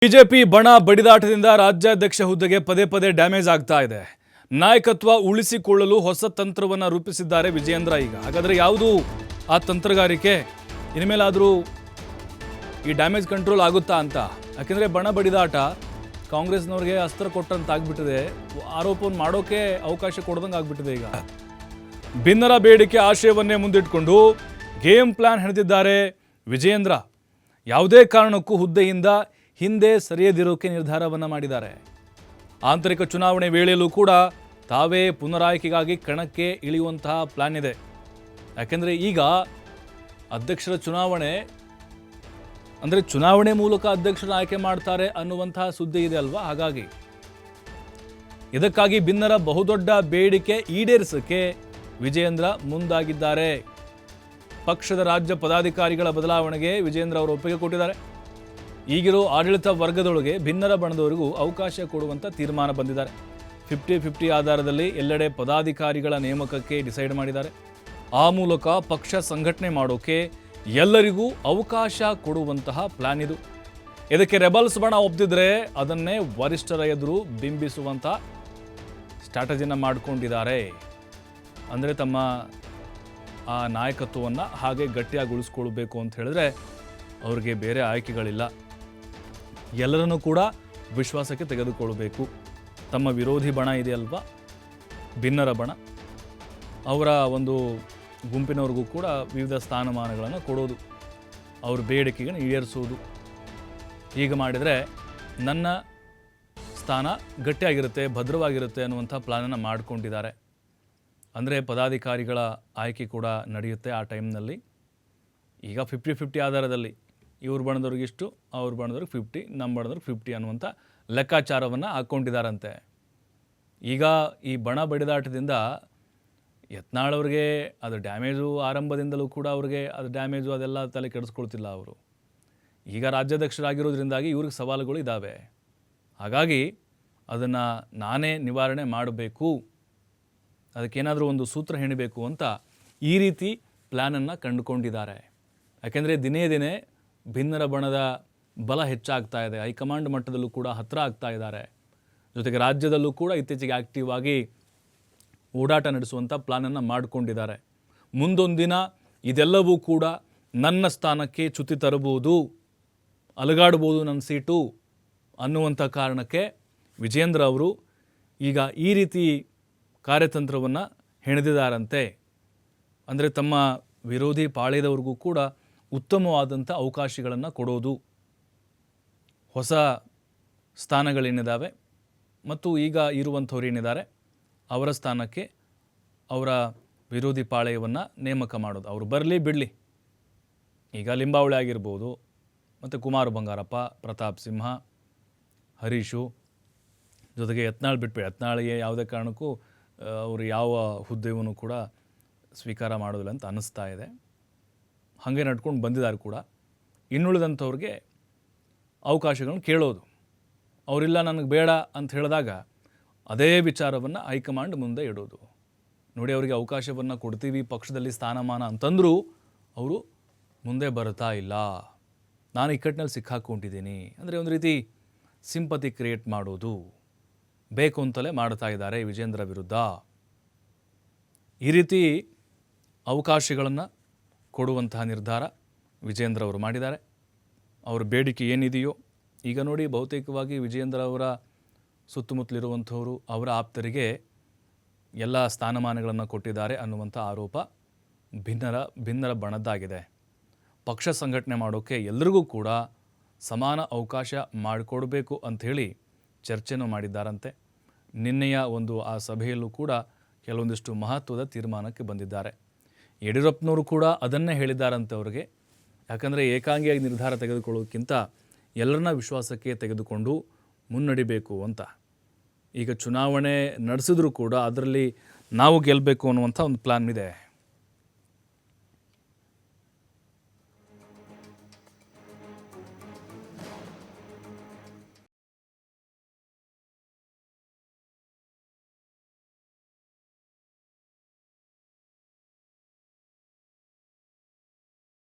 BJP ಬಣ ಬಡಿದಾಟದಿಂದ ರಾಜ್ಯಾಧ್ಯಕ್ಷ ಹುದ್ದೆಗೆ ಪದೇ ಪದೇ ಡ್ಯಾಮೇಜ್ ಆಗ್ತಾ ಇದೆ. ನಾಯಕತ್ವ ಉಳಿಸಿಕೊಳ್ಳಲು ಹೊಸ ತಂತ್ರವನ್ನು ರೂಪಿಸಿದ್ದಾರೆ ವಿಜಯೇಂದ್ರ. ಈಗ ಹಾಗಾದ್ರೆ ಯಾವುದು ಆ ತಂತ್ರಗಾರಿಕೆ? ಇನ್ಮೇಲಾದರೂ ಈ ಡ್ಯಾಮೇಜ್ ಕಂಟ್ರೋಲ್ ಆಗುತ್ತಾ ಅಂತ. ಯಾಕೆಂದರೆ ಬಣ ಬಡಿದಾಟ ಕಾಂಗ್ರೆಸ್ನವ್ರಿಗೆ ಅಸ್ತ್ರ ಕೊಟ್ಟಂತ ಆಗ್ಬಿಟ್ಟಿದೆ. ಆರೋಪವನ್ನು ಮಾಡೋಕೆ ಅವಕಾಶ ಕೊಡ್ದಂಗೆ ಆಗ್ಬಿಟ್ಟಿದೆ. ಈಗ ಭಿನ್ನರ ಬೇಡಿಕೆ ಆಶಯವನ್ನೇ ಮುಂದಿಟ್ಕೊಂಡು ಗೇಮ್ ಪ್ಲಾನ್ ಹೆಣೆದಿದ್ದಾರೆ ವಿಜಯೇಂದ್ರ. ಯಾವುದೇ ಕಾರಣಕ್ಕೂ ಹುದ್ದೆಯಿಂದ ಹಿಂದೆ ಸರಿಯದಿರೋಕೆ ನಿರ್ಧಾರವನ್ನು ಮಾಡಿದ್ದಾರೆ. ಆಂತರಿಕ ಚುನಾವಣೆ ವೇಳೆಯಲ್ಲೂ ಕೂಡ ತಾವೇ ಪುನರಾಯ್ಕೆಗಾಗಿ ಕಣಕ್ಕೆ ಇಳಿಯುವಂತಹ ಪ್ಲಾನ್ ಇದೆ. ಯಾಕೆಂದರೆ ಈಗ ಅಧ್ಯಕ್ಷರ ಚುನಾವಣೆ ಅಂದರೆ ಚುನಾವಣೆ ಮೂಲಕ ಅಧ್ಯಕ್ಷರ ಆಯ್ಕೆ ಮಾಡ್ತಾರೆ ಅನ್ನುವಂತಹ ಸುದ್ದಿ ಇದೆ ಅಲ್ವಾ. ಹಾಗಾಗಿ ಇದಕ್ಕಾಗಿ ಭಿನ್ನರ ಬಹುದೊಡ್ಡ ಬೇಡಿಕೆ ಈಡೇರಿಸಕ್ಕೆ ವಿಜಯೇಂದ್ರ ಮುಂದಾಗಿದ್ದಾರೆ. ಪಕ್ಷದ ರಾಜ್ಯ ಪದಾಧಿಕಾರಿಗಳ ಬದಲಾವಣೆಗೆ ವಿಜಯೇಂದ್ರ ಅವರು ಒಪ್ಪಿಗೆ ಕೊಟ್ಟಿದ್ದಾರೆ. ಈಗಿರೋ ಆಡಳಿತ ವರ್ಗದೊಳಗೆ ಭಿನ್ನರ ಬಣದವರಿಗೂ ಅವಕಾಶ ಕೊಡುವಂಥ ತೀರ್ಮಾನ ಬಂದಿದ್ದಾರೆ. 50-50 ಆಧಾರದಲ್ಲಿ ಎಲ್ಲೆಡೆ ಪದಾಧಿಕಾರಿಗಳ ನೇಮಕಕ್ಕೆ ಡಿಸೈಡ್ ಮಾಡಿದ್ದಾರೆ. ಆ ಮೂಲಕ ಪಕ್ಷ ಸಂಘಟನೆ ಮಾಡೋಕೆ ಎಲ್ಲರಿಗೂ ಅವಕಾಶ ಕೊಡುವಂತಹ ಪ್ಲಾನ್ ಇದು. ಇದಕ್ಕೆ ರೆಬಲ್ಸ್ ಬಣ ಒಪ್ಪಿದ್ರೆ ಅದನ್ನೇ ವರಿಷ್ಠರ ಎದುರು ಬಿಂಬಿಸುವಂಥ ಸ್ಟ್ರಾಟಜಿನ ಮಾಡಿಕೊಂಡಿದ್ದಾರೆ. ಅಂದರೆ ತಮ್ಮ ಆ ನಾಯಕತ್ವವನ್ನು ಹಾಗೆ ಗಟ್ಟಿಯಾಗಿ ಉಳಿಸ್ಕೊಳ್ಬೇಕು ಅಂತ ಹೇಳಿದ್ರೆ ಅವ್ರಿಗೆ ಬೇರೆ ಆಯ್ಕೆಗಳಿಲ್ಲ. ಎಲ್ಲರನ್ನೂ ಕೂಡ ವಿಶ್ವಾಸಕ್ಕೆ ತೆಗೆದುಕೊಳ್ಳಬೇಕು. ತಮ್ಮ ವಿರೋಧಿ ಬಣ ಇದೆಯಲ್ವಾ, ಭಿನ್ನರ ಬಣ, ಅವರ ಒಂದು ಗುಂಪಿನವ್ರಿಗೂ ಕೂಡ ವಿವಿಧ ಸ್ಥಾನಮಾನಗಳನ್ನು ಕೊಡೋದು, ಅವ್ರ ಬೇಡಿಕೆಗೆ ಈಡೇರಿಸೋದು. ಹೀಗೆ ಮಾಡಿದರೆ ನನ್ನ ಸ್ಥಾನ ಗಟ್ಟಿಯಾಗಿರುತ್ತೆ, ಭದ್ರವಾಗಿರುತ್ತೆ ಅನ್ನುವಂಥ ಪ್ಲಾನನ್ನು ಮಾಡಿಕೊಂಡಿದ್ದಾರೆ. ಅಂದರೆ ಪದಾಧಿಕಾರಿಗಳ ಆಯ್ಕೆ ಕೂಡ ನಡೆಯುತ್ತೆ ಆ ಟೈಮ್ನಲ್ಲಿ. ಈಗ 50-50 ಆಧಾರದಲ್ಲಿ ಇವ್ರ ಬಣದವ್ರಿಗಿಷ್ಟು, ಅವ್ರ ಬಣದವ್ರಿಗೆ 50, ನಮ್ಮ ಬಣದವ್ರಿಗೆ 50 ಅನ್ನುವಂಥ ಲೆಕ್ಕಾಚಾರವನ್ನು ಹಾಕ್ಕೊಂಡಿದ್ದಾರಂತೆ. ಈಗ ಈ ಬಣ ಬಡಿದಾಟದಿಂದ ಯತ್ನಾಳ್ ಅವ್ರಿಗೆ ಅದು ಡ್ಯಾಮೇಜು ಆರಂಭದಿಂದಲೂ ಕೂಡ ಅವ್ರಿಗೆ ಅದು ಡ್ಯಾಮೇಜು ಅದೆಲ್ಲ ತಲೆ ಕೆಡಿಸ್ಕೊಳ್ತಿಲ್ಲ ಅವರು. ಈಗ ರಾಜ್ಯಾಧ್ಯಕ್ಷರಾಗಿರೋದ್ರಿಂದಾಗಿ ಇವ್ರಿಗೆ ಸವಾಲುಗಳು ಇದ್ದಾವೆ. ಹಾಗಾಗಿ ಅದನ್ನು ನಾನೇ ನಿವಾರಣೆ ಮಾಡಬೇಕು, ಅದಕ್ಕೇನಾದರೂ ಒಂದು ಸೂತ್ರ ಹೆಣಿಬೇಕು ಅಂತ ಈ ರೀತಿ ಪ್ಲ್ಯಾನನ್ನು ಕಂಡುಕೊಂಡಿದ್ದಾರೆ. ಯಾಕೆಂದರೆ ದಿನೇ ದಿನೇ ಭಿನ್ನರ ಬಣದ ಬಲ ಹೆಚ್ಚಾಗ್ತಾ ಇದೆ. ಹೈಕಮಾಂಡ್ ಮಟ್ಟದಲ್ಲೂ ಕೂಡ ಹತ್ತಿರ ಆಗ್ತಾ ಇದ್ದಾರೆ. ಜೊತೆಗೆ ರಾಜ್ಯದಲ್ಲೂ ಕೂಡ ಇತ್ತೀಚೆಗೆ ಆ್ಯಕ್ಟಿವ್ ಆಗಿ ಓಡಾಟ ನಡೆಸುವಂಥ ಪ್ಲಾನನ್ನು ಮಾಡಿಕೊಂಡಿದ್ದಾರೆ. ಮುಂದೊಂದಿನ ಇದೆಲ್ಲವೂ ಕೂಡ ನನ್ನ ಸ್ಥಾನಕ್ಕೆ ಚ್ಯುತಿ ತರಬಹುದು, ಅಲುಗಾಡ್ಬೋದು ನನ್ನ ಸೀಟು ಅನ್ನುವಂಥ ಕಾರಣಕ್ಕೆ ವಿಜಯೇಂದ್ರ ಅವರು ಈಗ ಈ ರೀತಿ ಕಾರ್ಯತಂತ್ರವನ್ನು ಹೆಣೆದಿದ್ದಾರಂತೆ. ಅಂದರೆ ತಮ್ಮ ವಿರೋಧಿ ಪಾಳ್ಯದವ್ರಿಗೂ ಕೂಡ ಉತ್ತಮವಾದಂಥ ಅವಕಾಶಗಳನ್ನು ಕೊಡೋದು, ಹೊಸ ಸ್ಥಾನಗಳೇನಿದ್ದಾವೆ ಮತ್ತು ಈಗ ಇರುವಂಥವ್ರು ಏನಿದ್ದಾರೆ ಅವರ ಸ್ಥಾನಕ್ಕೆ ಅವರ ವಿರೋಧಿ ಪಾಳ್ಯವನ್ನು ನೇಮಕ ಮಾಡೋದು. ಅವರು ಬರಲಿ ಬಿಡಲಿ. ಈಗ ಲಿಂಬಾವಳಿ ಆಗಿರ್ಬೋದು, ಮತ್ತು ಕುಮಾರ್ ಬಂಗಾರಪ್ಪ, ಪ್ರತಾಪ್ ಸಿಂಹ, ಹರೀಶು, ಜೊತೆಗೆ ಯತ್ನಾಳ್ ಬಿಟ್ಬಿಡಿ. ಯತ್ನಾಳಿಗೆ ಯಾವುದೇ ಕಾರಣಕ್ಕೂ ಅವರು ಯಾವ ಹುದ್ದೆಯನ್ನು ಕೂಡ ಸ್ವೀಕಾರ ಮಾಡೋದಿಲ್ಲ ಅಂತ ಅನ್ನಿಸ್ತಾ ಇದೆ. ಹಾಗೆ ನಡ್ಕೊಂಡು ಬಂದಿದ್ದಾರೆ ಕೂಡ. ಇನ್ನುಳಿದಂಥವ್ರಿಗೆ ಅವಕಾಶಗಳನ್ನು ಕೇಳೋದು, ಅವರಿಲ್ಲ ನನಗೆ ಬೇಡ ಅಂತ ಹೇಳಿದಾಗ ಅದೇ ವಿಚಾರವನ್ನು ಹೈಕಮಾಂಡ್ ಮುಂದೆ ಇಡೋದು. ನೋಡಿ, ಅವರಿಗೆ ಅವಕಾಶವನ್ನು ಕೊಡ್ತೀವಿ ಪಕ್ಷದಲ್ಲಿ ಸ್ಥಾನಮಾನ ಅಂತಂದರೂ ಅವರು ಮುಂದೆ ಬರ್ತಾ ಇಲ್ಲ, ನಾನು ಇಕ್ಕಟ್ಟಿನಲ್ಲಿ ಸಿಕ್ಕಾಕೊಂಡಿದ್ದೀನಿ ಅಂದರೆ ಒಂದು ರೀತಿ ಸಿಂಪತಿ ಕ್ರಿಯೇಟ್ ಮಾಡೋದು ಬೇಕು ಅಂತಲೇ ಮಾಡ್ತಾ ಇದ್ದಾರೆ ವಿಜಯೇಂದ್ರ ವಿರುದ್ಧ. ಈ ರೀತಿ ಅವಕಾಶಗಳನ್ನು ಕೊಡುವಂತಹ ನಿರ್ಧಾರ ವಿಜಯೇಂದ್ರ ಅವರು ಮಾಡಿದ್ದಾರೆ. ಅವರ ಬೇಡಿಕೆ ಏನಿದೆಯೋ ಈಗ ನೋಡಿ, ಬಹುತೇಕವಾಗಿ ವಿಜಯೇಂದ್ರ ಅವರ ಸುತ್ತಮುತ್ತಲಿರುವಂಥವರು ಅವರ ಆಪ್ತರಿಗೆ ಎಲ್ಲ ಸ್ಥಾನಮಾನಗಳನ್ನು ಕೊಟ್ಟಿದ್ದಾರೆ ಅನ್ನುವಂಥ ಆರೋಪ ಭಿನ್ನರ ಬಣದ್ದಾಗಿದೆ. ಪಕ್ಷ ಸಂಘಟನೆ ಮಾಡೋಕ್ಕೆ ಎಲ್ಲರಿಗೂ ಕೂಡ ಸಮಾನ ಅವಕಾಶ ಮಾಡಿಕೊಡಬೇಕು ಅಂಥೇಳಿ ಚರ್ಚೆನೂ ಮಾಡಿದ್ದಾರಂತೆ. ನಿನ್ನೆಯ ಒಂದು ಆ ಸಭೆಯಲ್ಲೂ ಕೂಡ ಕೆಲವೊಂದಿಷ್ಟು ಮಹತ್ವದ ತೀರ್ಮಾನಕ್ಕೆ ಬಂದಿದ್ದಾರೆ. ಯಡಿಯೂರಪ್ಪನವರು ಕೂಡ ಅದನ್ನೇ ಹೇಳಿದ್ದಾರಂತೆ ಅವರಿಗೆ. ಯಾಕಂದರೆ ಏಕಾಂಗಿಯಾಗಿ ನಿರ್ಧಾರ ತೆಗೆದುಕೊಳ್ಳೋದಕ್ಕಿಂತ ಎಲ್ಲರನ್ನ ವಿಶ್ವಾಸಕ್ಕೆ ತೆಗೆದುಕೊಂಡು ಮುನ್ನಡಿಬೇಕು ಅಂತ. ಈಗ ಚುನಾವಣೆ ನಡೆಸಿದ್ರೂ ಕೂಡ ಅದರಲ್ಲಿ ನಾವು ಗೆಲ್ಲಬೇಕು ಅನ್ನುವಂಥ ಒಂದು ಪ್ಲಾನ್ ಇದೆ.